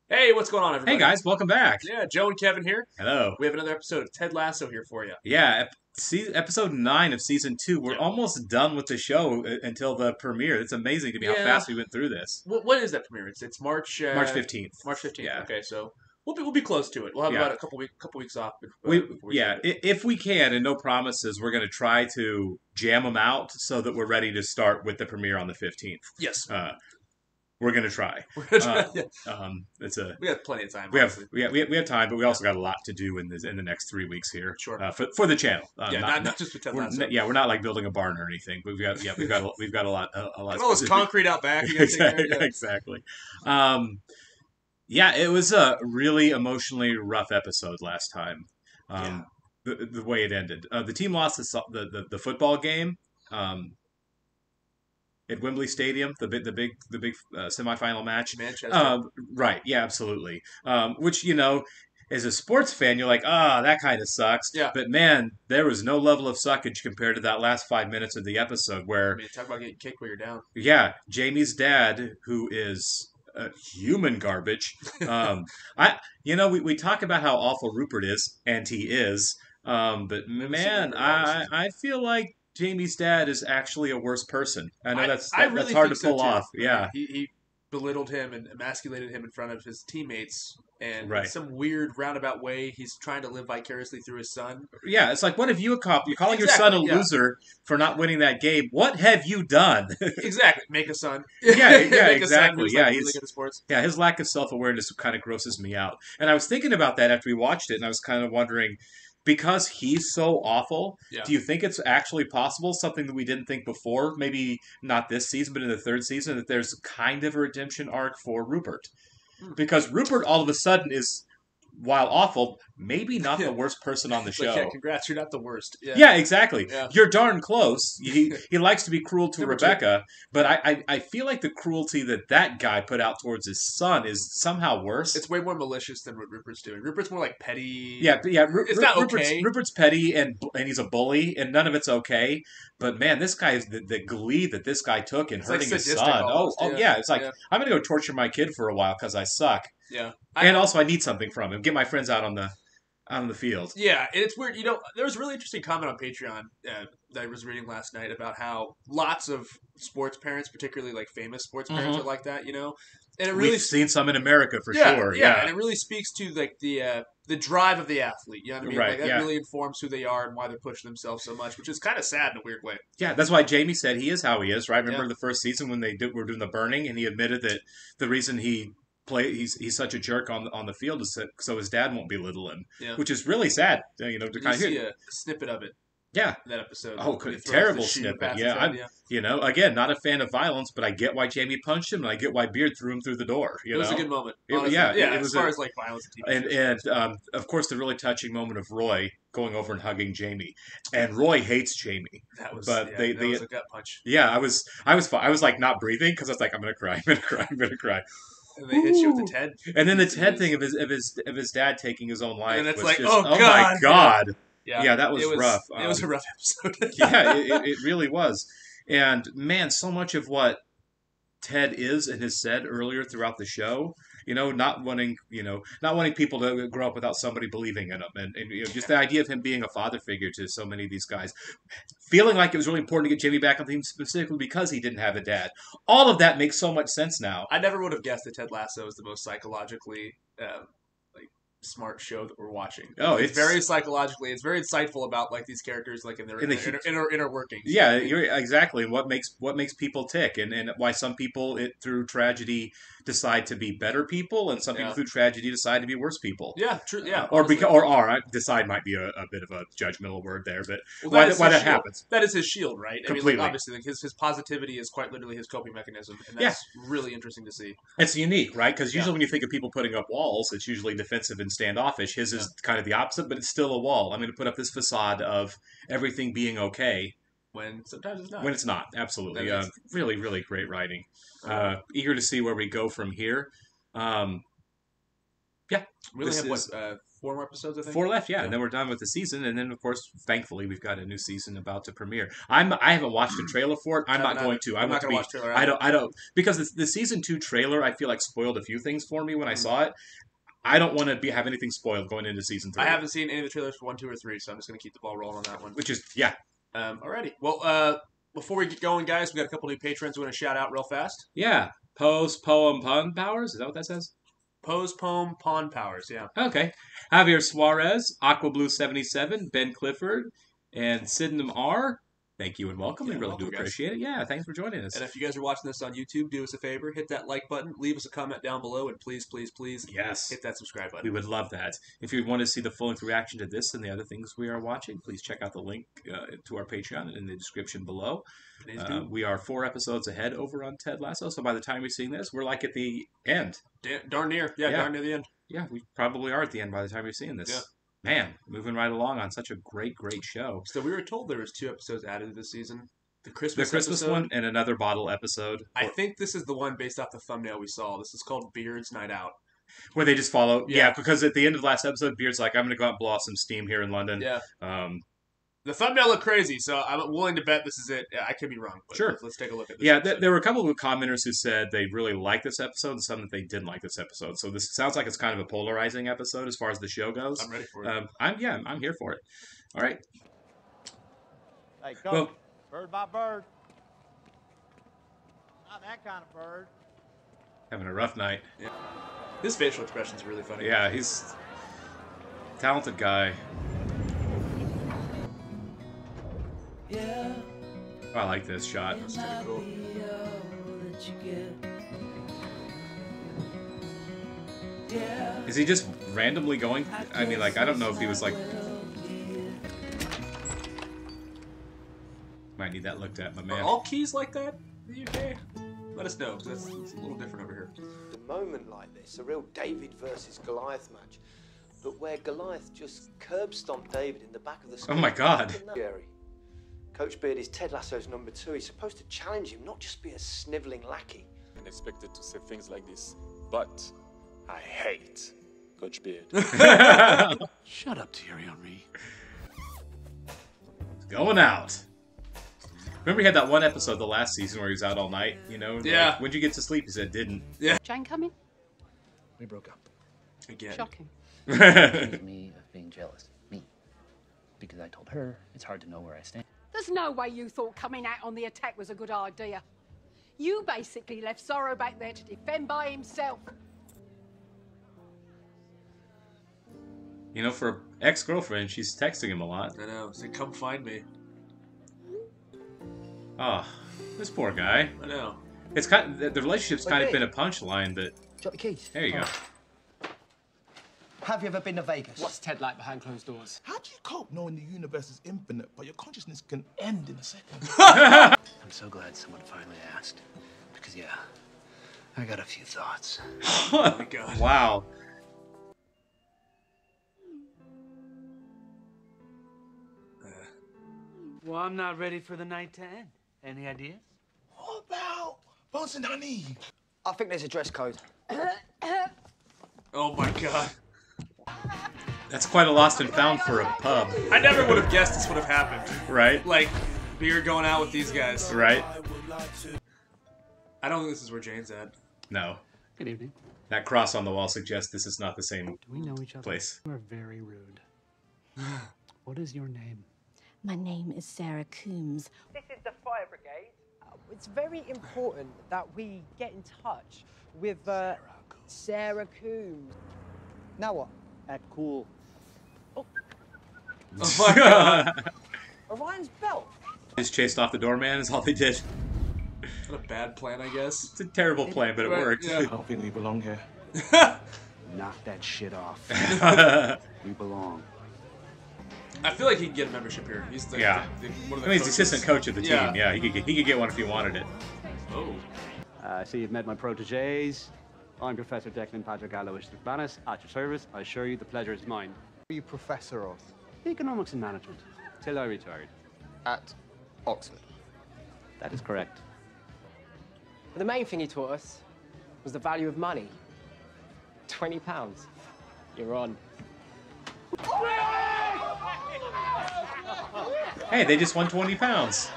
Hey, what's going on, Hey everybody? guys, welcome back. Yeah, Joe and Kevin here. Hello. We have another episode of Ted Lasso here for you. Yeah, episode 9 of season 2. We're Yeah. almost done with the show until the premiere. It's amazing to me how Yeah. fast we went through this. What is that premiere? It's March March 15th. March 15th. Yeah. Okay, so we'll be close to it. We'll have Yeah. about a couple weeks off before we Yeah, start it. if we can and no promises, we're going to try to jam them out so that we're ready to start with the premiere on the 15th. Yes. Uh, we're going to try. We're gonna Uh, try. Yeah. it's a We have plenty of time, we have honestly. we have time, but we also got a lot to do in the next 3 weeks here. Sure. For the channel. Yeah, not just with Ted Lasso. We're not like building a barn or anything. We've got a lot. And all this concrete out back. You gotta take care Exactly. of. Yeah. Exactly. Yeah, it was a really emotionally rough episode last time. Yeah. The way it ended. The team lost the football game. At Wembley Stadium, the big semifinal match. Manchester. Right, yeah, absolutely. Which as a sports fan, you're like, that kind of sucks. Yeah. But man, there was no level of suckage compared to that last 5 minutes of the episode I where, mean, talk about getting kicked while you're down. yeah, Jamie's dad, who is human garbage. We talk about how awful Rupert is, and he is. But man, I feel like Jamie's dad is actually a worse person. I know that's really hard think to pull so too. off. Yeah, He belittled him and emasculated him in front of his teammates, and in right. some weird roundabout way, he's trying to live vicariously through his son. Yeah, it's like, what have you accomplished? You're calling your son a Exactly, yeah. loser for not winning that game. What have you done? Exactly, make a son. Yeah, Make a son exactly. who's, Yeah, like, really good at sports. yeah, his lack of self awareness kind of grosses me out. And I was thinking about that after we watched it, and I was kind of wondering, because he's so awful, Yeah, do you think it's actually possible, something that we didn't think before, maybe not this season, but in the third season, that there's kind of a redemption arc for Rupert? Because Rupert all of a sudden is, while awful, maybe not yeah. the worst person on the It's like, yeah, show. congrats, you're not the worst. Yeah, Yeah, exactly. yeah. You're darn close. He likes to be cruel to Number two. Rebecca, but I feel like the cruelty that guy put out towards his son is somehow worse. It's way more malicious than what Rupert's doing. Rupert's more like petty. Yeah. It's not Rupert's, okay. Rupert's petty and he's a bully, and none of it's okay. But man, this guy is the glee that this guy took in It's like hurting his sadistic son. almost. Oh yeah. It's like, Yeah, I'm gonna go torture my kid for a while because I suck, yeah. and also I need something from him. Get my friends out on the field. Yeah, and it's weird. There was a really interesting comment on Patreon that I was reading last night about how lots of sports parents, particularly like famous sports parents, Mhm. are like that. And it really, We've seen some in America for yeah, sure. yeah, Yeah. and it really speaks to like the drive of the athlete. You know what I mean? Right, Like that yeah. really informs who they are and why they're pushing themselves so much, which is kind of sad in a weird way. Yeah, that's why Jamie said he is how he is, right? Remember Yeah. the first season when were doing the burning, and he admitted that the reason he's such a jerk on the field is so his dad won't belittle him, Yeah. which is really sad, to Did kind you of see hear. a snippet of it Yeah. in that episode? Oh, when he throws terrible the shoe snippet. past his Yeah, head? Yeah. again, not a fan of violence, but I get why Jamie punched him, and I get why Beard threw him through the door. It was a good moment. It- Honestly. yeah, yeah. it As was far as like violence and TV and shows. of course the really touching moment of Roy going over and hugging Jamie, and Roy hates Jamie, That was but that was a gut punch. yeah, I was like not breathing because I was like, I'm gonna cry, I'm gonna cry, I'm gonna cry. And they hit you with Ooh. the Ted. And then the Ted Jeez. thing of his dad taking his own life And it's was like, just, oh, my God. god, Yeah, yeah, that was rough. It was a rough episode. Yeah, it really was. And man, so much of what Ted is and has said earlier throughout the show, not wanting people to grow up without somebody believing in him, and just the idea of him being a father figure to so many of these guys, feeling like it was really important to get Jamie back on the team specifically because he didn't have a dad. All of that makes so much sense now. I never would have guessed that Ted Lasso is the most psychologically like smart show that we're watching. Oh, it's it's very psychologically. It's very insightful about like these characters, like in their In the- inner workings. Yeah, you're exactly. And what makes people tick, and why some people through tragedy decide to be better people, and some people Yeah. through tragedy decide to be worse people. Yeah, true. Yeah, Or honestly. decide might be a bit of a judgmental word there, but Well, why is that his shield. happens. That is his shield, right? I mean, Completely. like, obviously, like his positivity is quite literally his coping mechanism, and Yeah. that's really interesting to see. It's unique, right? Because usually Yeah. when you think of people putting up walls, it's usually defensive and standoffish. His is kind of the opposite, but it's still a wall. I'm going to put up this facade of everything being okay When sometimes it's not. when it's not. Absolutely. That is- Really, really great writing. Eager to see where we go from here. Yeah. we only this have is- 4 more episodes, I think. 4 left, yeah, and then we're done with the season. And then, of course, thankfully, we've got a new season about to premiere. I haven't watched a trailer for it. I'm not going to. I'm not going to watch the trailer. I don't because the season 2 trailer I feel like spoiled a few things for me when I saw it. I don't want to have anything spoiled going into season 3. I haven't seen any of the trailers for 1, 2, or 3, so I'm just going to keep the ball rolling on that one. Which is, yeah. Alrighty. Well, before we get going, guys, we got a couple new patrons we want to shout out real fast. Yeah. Pose, Poem, Pun Powers? Is that what that says? Pose, Poem, Pawn Powers, yeah. Okay. Javier Suarez, AquaBlue77, Ben Clifford, and Sydenham R. Thank you and welcome. We really do appreciate it. Yeah, thanks for joining us. And if you guys are watching this on YouTube, do us a favor, hit that like button, leave us a comment down below, and please, please, please hit that subscribe button. We would love that. If you want to see the full-length reaction to this and the other things we are watching, please check out the link to our Patreon in the description below. We are 4 episodes ahead over on Ted Lasso, so by the time you're seeing this, we're like at the end. Darn near. Yeah, darn near the end. Yeah, we probably are at the end by the time you're seeing this. Yeah. Man, moving right along on such a great show. So we were told there was 2 episodes added this season. The Christmas episode, one and another bottle episode. I think this is the one based off the thumbnail we saw. This is called Beard's Night Out. Where they just follow. Yeah, because at the end of the last episode, Beard's like, I'm going to go out and blow off some steam here in London. Yeah. The thumbnail looked crazy, so I'm willing to bet this is it. I could be wrong. But sure. Let's take a look at this. Yeah, there were a couple of commenters who said they really liked this episode and some that they didn't like this episode. So this sounds like it's kind of a polarizing episode as far as the show goes. I'm ready for it. I'm here for it. All right. Hey, Coach, bird by bird. Not that kind of bird. Having a rough night. Yeah. His facial expression's really funny. Yeah, he's a talented guy. Oh, I like this shot. That's kind of cool. Is he just randomly going? I mean, like, I don't know if he was like... Might need that looked at, my man. Are all keys like that in the UK? Let us know, because it's a little different over here. A moment like this, a real David versus Goliath match, but where Goliath just curb stomped David in the back of the screen. Oh my God. Jerry. Coach Beard is Ted Lasso's number 2. He's supposed to challenge him, not just be a snivelling lackey. I'm expected to say things like this, but I hate Coach Beard. Shut up, Thierry Henry. Going out. Remember he had that one episode the last season where he was out all night, you know? Yeah. Like, when'd you get to sleep? He said didn't. Yeah. Jane coming? We broke up. Again. Shocking. Accused me of being jealous. Me. Because I told her it's hard to know where I stand. There's no way you thought coming out on the attack was a good idea. You basically left Sorrow back there to defend by himself. You know, for an ex-girlfriend, she's texting him a lot. I know. Say, come find me. Oh, this poor guy. I know. It's kind of, the relationship's kind of been a punchline, but... Drop the keys. There you go. Have you ever been to Vegas? What's Ted like behind closed doors? How do you cope knowing the universe is infinite, but your consciousness can end in a second? I'm so glad someone finally asked. Because, yeah, I got a few thoughts. Oh my God. Wow. Well, I'm not ready for the night to end. Any ideas? What about bouncing honey? I think there's a dress code. Oh my God. That's quite a lost and found for a pub. I never would have guessed this would have happened. Right? Like, Beard going out with these guys. Right? I don't think this is where Jane's at. No. Good evening. That cross on the wall suggests this is not the same Do we know each other? place. You are very rude. What is your name? My name is Sarah Coombs. This is the fire brigade. It's very important that we get in touch with Sarah Coombs. Now what? Act cool. Oh my God. Orion's belt. Just chased off the doorman is all they did. What a bad plan, I guess. It's a terrible plan, but it worked. I don't think we belong here. Knock that shit off. We belong. I feel like he can get a membership here. He's the, one of the I mean, he's the coaches. assistant coach of the team. Yeah, he could get one if he wanted it. Oh. I see you've met my proteges. I'm Professor Declan Patrick Alois Banis. At your service, I assure you the pleasure is mine. What are you professor of? Economics and management. Till I retired. At Oxford. That is correct. But the main thing he taught us was the value of money. £20. You're on. Hey, they just won 20 pounds.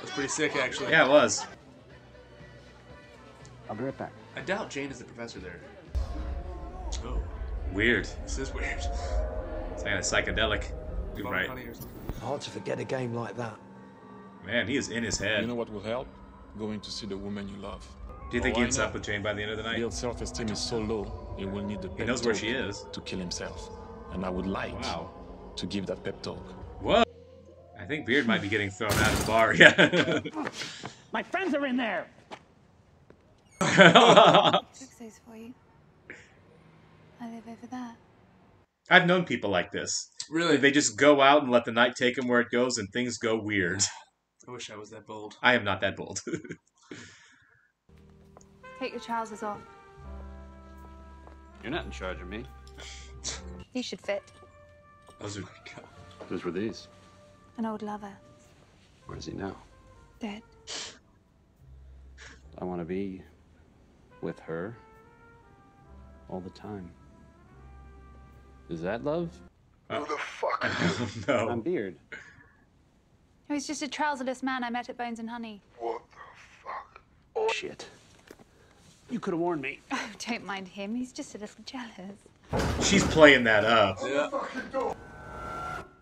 That's pretty sick, actually. Yeah, it was. I'll be right back. I doubt Jane is the professor there. Oh. Weird. This is weird. It's kind of psychedelic. You're right. Hard to forget a game like that. Man, he is in his head. You know what will help? Going to see the woman you love. Do you think Oh, he I ends know. up with Jane by the end of the night? Bill's self-esteem is so low, he will need the pep He knows where talk she is. to kill himself. And I would like to give that pep talk. Whoa. I think Beard might be getting thrown out of the bar. Yeah. My friends are in there. Fix those for you. I live over there. I've known people like this. Really? They just go out and let the night take them where it goes, and things go weird. I wish I was that bold. I am not that bold. Take your trousers off. You're not in charge of me. You should fit. Those are... Whose were these? An old lover. Where is he now? Dead. I want to be with her all the time. Is that love? Who the fuck? No. I'm Beard. He was just a trouserless man I met at Bones and Honey. What the fuck? Oh, shit. You could have warned me. Oh, don't mind him. He's just a little jealous. She's playing that up. Yeah.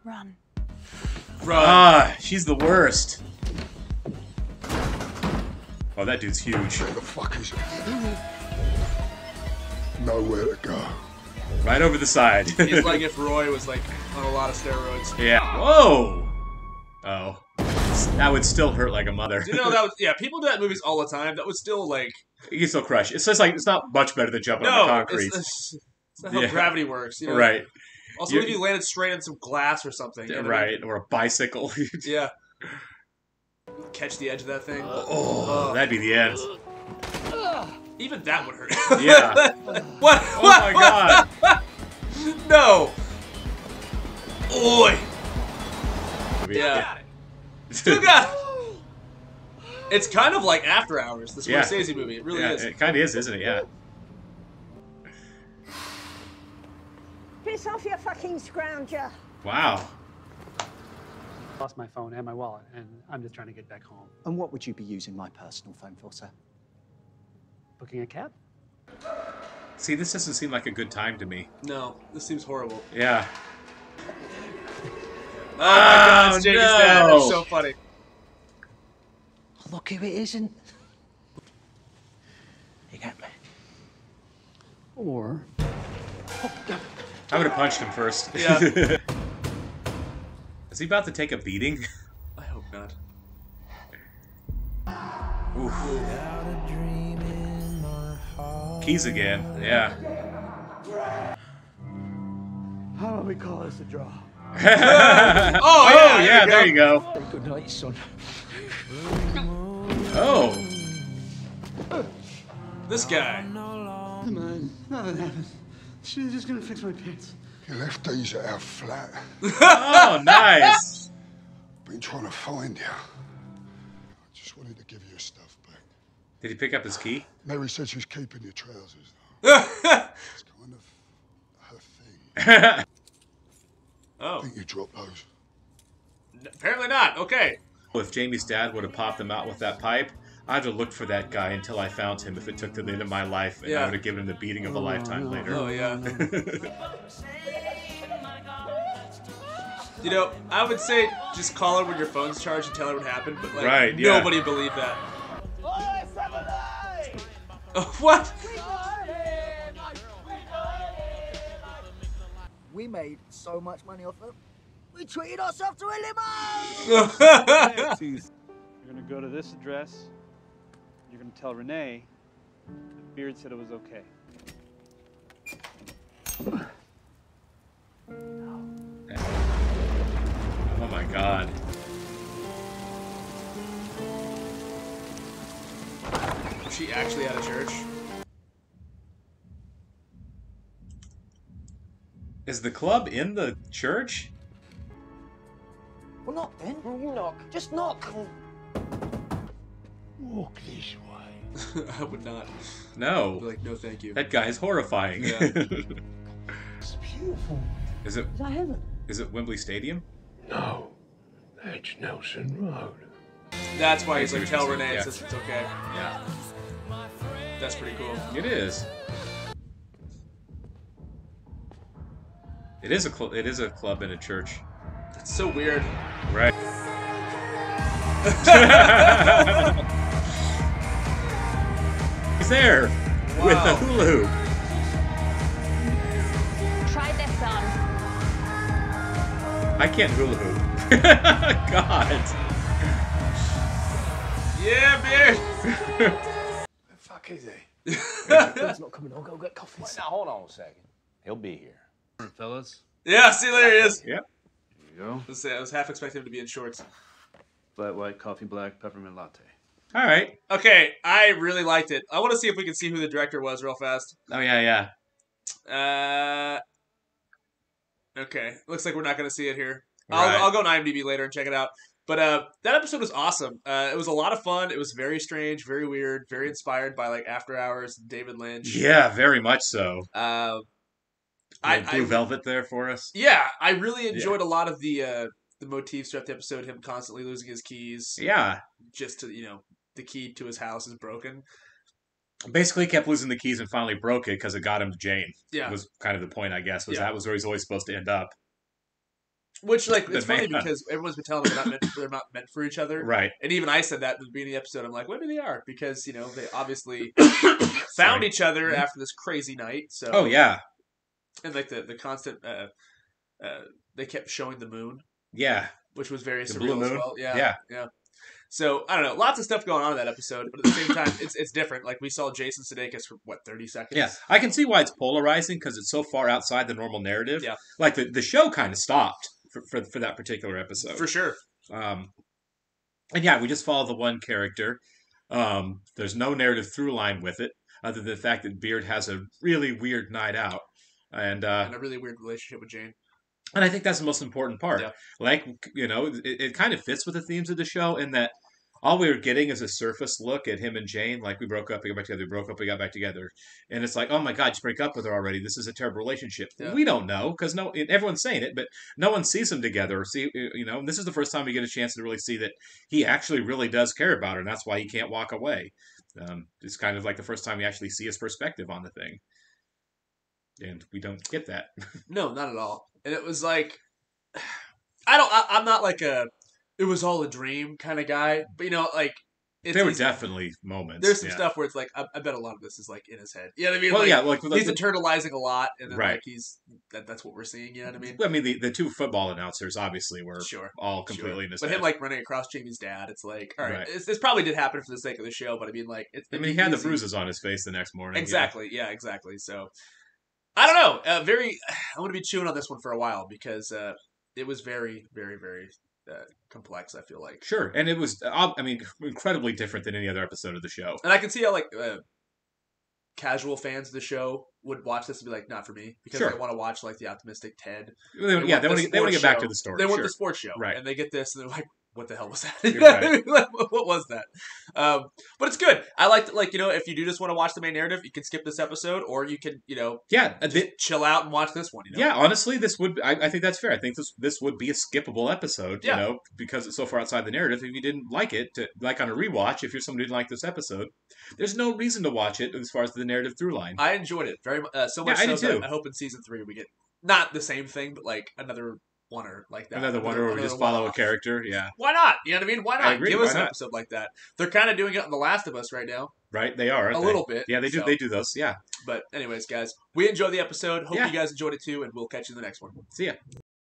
Run. Run. Ah, she's the worst. Oh, that dude's huge. Where the fuck is it? Nowhere to go. Right over the side. He's like if Roy was like on a lot of steroids. Yeah. Whoa. Oh. That would still hurt like a mother. You know that was, yeah. People do that in movies all the time. That would still like. You can still crush. It's just like it's not much better than jumping on No, the concrete. it's not how gravity works. You know? Right. Also, if you landed straight on some glass or something. You know what I Right, mean? or a bicycle. Yeah. Catch the edge of that thing. Oh, that'd be the end. Even that would hurt. Yeah. What? Oh my god. No. Oi. Yeah. Still got it. It's kind of like After Hours, the Yeah. Scorsese movie. It really Yeah, is. it kind of is, isn't it? Yeah. Piss off, you fucking scrounger. Wow. Lost my phone and my wallet, and I'm just trying to get back home. And what would you be using my personal phone for, sir? Booking a cab? See, this doesn't seem like a good time to me. No, this seems horrible. Yeah. Oh my god, it's Jamie's dad. no. That's so funny. Look who it isn't. You got me. Or... I would have punched him first. Yeah. Is he about to take a beating? I hope not. Oof. Keys again. Yeah. How about we call this a draw? Oh, yeah, there you go. Good night, son. Oh. This guy. Come on, nothing happened. She's just gonna fix my pants. You left these at our flat. Oh, nice. Been trying to find you. I just wanted to give you your stuff back. Did he pick up his key? Mary said she's keeping your trousers, though. It's kind of her thing. Oh. I think you dropped those. Apparently not. Okay. If Jamie's dad would have popped him out with that pipe, I'd have looked for that guy until I found him if it took to the end of my life, and I would have given him the beating of a lifetime later. Oh, yeah. You know, I would say just call her when your phone's charged and tell her what happened, but like Right, yeah. nobody believed that. What? We made so much money off them. We treated ourselves to a limo! You're gonna go to this address. You're gonna tell Renee that Beard said it was okay. Oh my god. Was she actually at a church? Is the club in the church? Well, knock then. You knock. Just knock. Walk this way. I would not. No. I'd be like, no, thank you. That guy is horrifying. Yeah. beautiful. Is it? Is that heaven? Is it Wembley Stadium? No, that's Nelson Road. That's why he's I see like, what tell you're Renee saying, it's okay. Yeah. That's pretty cool. It is. It is a club and a church. It's so weird. Right. He's there with a hula hoop. Try this on. I can't hula hoop. God. Yeah, beard. The fuck is he? He's not coming. I'll go get coffee. Now hold on a second. He'll be here. Fellas. Yeah, see, there he is. Yep. Here you go. Let's say I was half expecting him to be in shorts. Flat white coffee black peppermint latte. All right. Okay, I really liked it. I want to see if we can see who the director was real fast. Oh yeah. Okay, looks like we're not going to see it here. Right. I'll go on IMDb later and check it out. But that episode was awesome. It was a lot of fun. It was very strange, very weird, very inspired by like After Hours, David Lynch. Yeah, very much so. Blue Velvet there for us. Yeah, I really enjoyed a lot of the motifs throughout the episode. Him constantly losing his keys. Yeah. Just to the key to his house is broken. Basically, he kept losing the keys and finally broke it because it got him to Jane. Yeah, was kind of the point, I guess. That was where he's always supposed to end up. Which, like, it's funny because everyone's been telling them they're not meant for each other. Right. And even I said that at the beginning of the episode. I'm like, maybe they are. Because, they obviously found each other after this crazy night. So. Oh, yeah. And, like, the constant, they kept showing the moon. Yeah. Which was very the surreal blue moon. as well. Yeah. So, I don't know. Lots of stuff going on in that episode. But at the same time, it's different. Like, we saw Jason Sudeikis for, 30 seconds? Yeah. I can see why it's polarizing because it's so far outside the normal narrative. Yeah. Like, the show kind of stopped for that particular episode. For sure. And yeah, we just follow the one character. There's no narrative through line with it, other than the fact that Beard has a really weird night out. And a really weird relationship with Jane. And I think that's the most important part. Yeah. Like, it kind of fits with the themes of the show in that all we were getting is a surface look at him and Jane. Like, we broke up, we got back together, we broke up, we got back together. And it's like, oh my God, just break up with her already. This is a terrible relationship. Yeah. We don't know, because everyone's saying it, but no one sees them together. And this is the first time we get a chance to really see that he actually really does care about her, and that's why he can't walk away. It's kind of like the first time we actually see his perspective on the thing. And we don't get that. No, not at all. And it was like, I'm not like it was all a dream kind of guy, but there were definitely moments. There's some stuff where it's like, I bet a lot of this is like in his head. You know what I mean? Well, like, yeah, like he's internalizing a lot, and then right. like that's what we're seeing. You know what I mean? I mean, the two football announcers obviously were all completely in his But head. him like running across Jamie's dad, it's like, all right, this probably did happen for the sake of the show, but I mean, like, he had the bruises on his face the next morning. Exactly. Yeah, exactly. So. I don't know. I'm going to be chewing on this one for a while because it was very, very, very complex, I feel like. Sure. And it was, incredibly different than any other episode of the show. And I can see how, like, casual fans of the show would watch this and be like, not for me. Because they want to watch, like, the optimistic Ted. They want to get back to the story. They want the sports show. Right. And they get this and they're like, what the hell was that? Right. Like, what was that? But it's good. I like, if you do just want to watch the main narrative, you can skip this episode, or you can, chill out and watch this one. Yeah, honestly, this would. I think that's fair. I think this would be a skippable episode. Because it's so far outside the narrative. If you didn't like it, like on a rewatch, if you're somebody who didn't like this episode, there's no reason to watch it as far as the narrative through line. I enjoyed it very much. So much I so did too. that I hope in season 3 we get not the same thing, but like another oneer like that. Another one where we just follow a character, yeah. Why not? You know what I mean? Why not? I agree. Give Why us an not? episode like that. They're kind of doing it on The Last of Us right now. Right, they are. A little bit. Yeah, they do. They do those. Yeah. But anyways, guys, we enjoyed the episode. Hope you guys enjoyed it too, and we'll catch you in the next one. See ya.